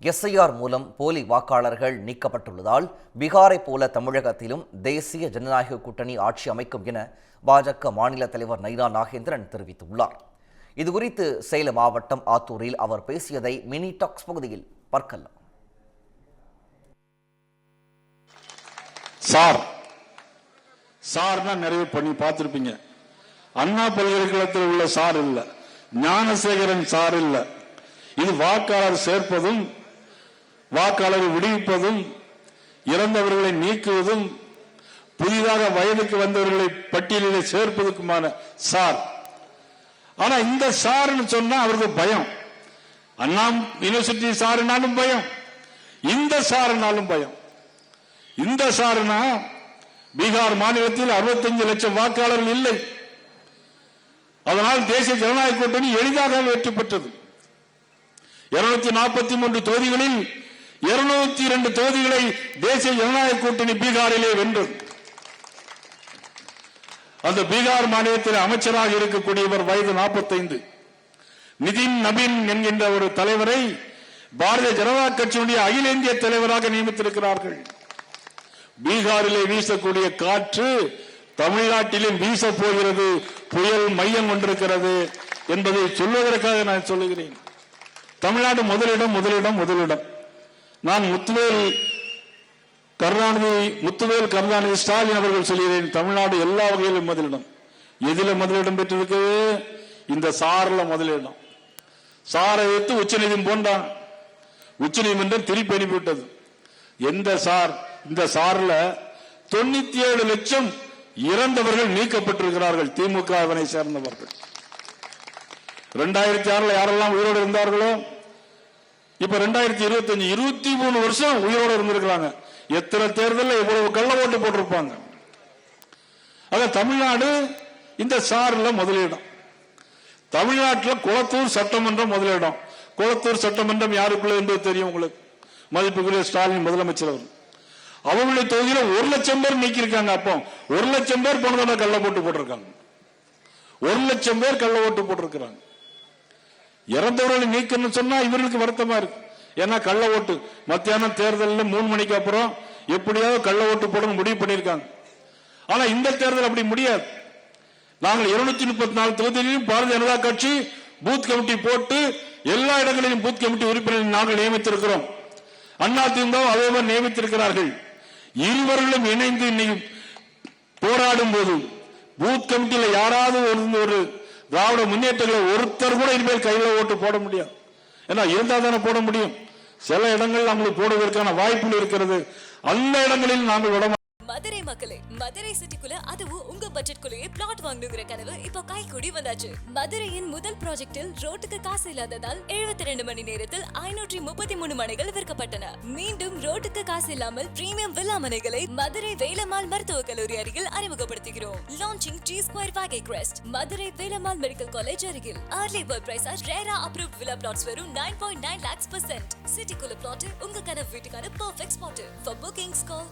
SIR மூலம் போலி வாக்காளர்கள் நீக்கப்பட்டுள்ளதால் பீகாரை போல தமிழகத்திலும் தேசிய ஜனநாயக கூட்டணி ஆட்சி அமைக்கும் என பாஜக மாநில தலைவர் நைனா நாகேந்திரன் தெரிவித்துள்ளார். இதுகுறித்து சேலம் மாவட்டம் ஆத்தூரில் அவர் பேசியதை மினி டாக்ஸ் பகுதியில் பார்க்கலாம். சார்னா நிறைய பண்ணி பார்த்திருப்பீங்க. அண்ணா பல்கலைக்கழகத்தில் உள்ள சார் இல்ல, ஞானசேகரன் சார் இல்ல. இது வாக்காளர் சேர்ப்பதும் வாக்காளரை விடுவிப்பதும் இறந்தவர்களை நீக்குவதும் புதிதாக வயதுக்கு வந்தவர்களை பட்டியலில் சேர்ப்பதற்குமான சார். ஆனா இந்த சார்னு சொன்னா அவருக்கு பயம். அண்ணா யூனிவர்சிட்டி சாருனாலும் பயம், இந்த சாருனாலும் பயம். இந்த சாருனா பீகார் மாநிலத்தில் 65 லட்சம் வாக்காளர்கள் இல்லை. அதனால் தேசிய ஜனநாயக கூட்டணி எளிதாக வெற்றி பெற்றது. 243 தொகுதிகளில் 202 தொகுதிகளை தேசிய ஜனநாயக கூட்டணி பீகாரிலே வென்றது. அந்த பீகார் மாநிலத்தில் அமைச்சராக இருக்கக்கூடியவர் வயது 45. நிதின் நபீன் என்கின்ற ஒரு தலைவரை பாரதிய ஜனதா கட்சியினுடைய அகில இந்திய தலைவராக நியமித்திருக்கிறார்கள். பீகாரிலே வீசக்கூடிய காற்று தமிழ்நாட்டிலும் வீச போகிறது, புயல் மையம் கொண்டிருக்கிறது என்பதை சொல்வதற்காக நான் சொல்லுகிறேன். தமிழ்நாடு முதலிடம். நான் முத்துவேல் கருணாநிதி ஸ்டாலின் அவர்கள் சொல்கிறேன், தமிழ்நாடு எல்லா வகையிலும் முதலிடம். எதில முதலிடம் பெற்றிருக்கிறது? இந்த சார்ல முதலிடம். சாரை வைத்து உச்சநீதிமன்றம் போன்றான். உச்சநீதிமன்றம் திருப்பி அனுப்பிவிட்டது. எந்த சார்? இந்த சார்ல 97 லட்சம் இறந்தவர்கள் நீக்கப்பட்டிருக்கிறார்கள், திமுகவினை சேர்ந்தவர்கள். 2006 யாரெல்லாம் உயிரோடு இருந்தார்களோ இப்ப 2025 23 வருஷம் உயிரோடு இருந்திருக்கிறாங்க. எத்தனை தேர்தலில் எவ்வளவு கள்ள ஓட்டு போட்டிருப்பாங்க. ஆக தமிழ்நாடு இந்த சார்ல முதலிடம். தமிழ்நாட்டில் குளத்தூர் சட்டமன்றம் முதலிடம். குளத்தூர் சட்டமன்றம் யாருக்குள்ள என்பது தெரியும் உங்களுக்கு. மதிப்புக்குரிய ஸ்டாலின் முதலமைச்சர் அவர். அவங்களுடைய தொகுதியில 1 லட்சம் பேர் நீக்கியிருக்காங்க. அப்போ 1 லட்சம் பேர் போனதோட கள்ள ஓட்டு போட்டிருக்காங்க. 1 லட்சம் பேர் கள்ள ஓட்டு போட்டிருக்கிறாங்க. இறந்தவர்களை நீக்கணும்னு சொன்னா இவர்களுக்கு வருத்தமா இருக்கு. ஏன்னா கள்ள ஓட்டு மத்தியானம் தேர்தலில் 3 மணிக்கு அப்புறம் எப்படியாவது கள்ள ஓட்டு போடணும் முடிவு பண்ணியிருக்காங்க. ஆனா இந்த தேர்தல் அப்படி முடியாது. நாங்கள் 234 தொகுதியிலும் பாரதிய ஜனதா கட்சி பூத் கமிட்டி போட்டு எல்லா இடங்களிலும் பூத் கமிட்டி உறுப்பினர்கள் நாங்கள் நியமித்திருக்கிறோம். அதிமுக அதே மாதிரி நியமித்திருக்கிறார்கள். இருவர்களும் இணைந்து இன்னைக்கு போராடும் போது பூத் கமிட்டியில் யாராவது ஒரு திராவிட முன்னேற்றங்களை ஒருத்தர் கூட இனிமேல் கையில ஓட்டு போட முடியாது. ஏன்னா இருந்தா தானே போட முடியும். சில இடங்கள் நம்மளுக்கு போடுவதற்கான வாய்ப்புகள் இருக்கிறது. அந்த இடங்களில் நாங்கள் விட மதுரை மக்களே, மதுரை சிட்டிக்குள்ள அதுவும் உங்க பட்ஜெட்குள்ளேயே பிளாட் வாங்கணுங்கிற கனவு இப்போ கைக்கூடி வந்தாச்சு. மதுரையின் முதல் ப்ராஜெக்டில் ரோட்டுக்கு காசு இல்லாததால் 72 மணி நேரத்தில் 533 மனைகள் விற்கப்பட்டன. மீண்டும் ரோட்டுக்கு காசு இல்லாமல் பிரீமியம் வில்லா மனைகளை மதுரை வேலம்மாள் மருத்துவக் கல்லூரி அருகில் அறிமுகப்படுத்துகிறோம். Launching G Square Vagay Crest, Madurai Velammal medical college அருகில். Early bird price RERA approved villa plots வெறும் 9.9 lakhs %. சிட்டிக்குள்ள பிளாட் உங்க கனவு வீட்டுக்கான perfect spot. For bookings call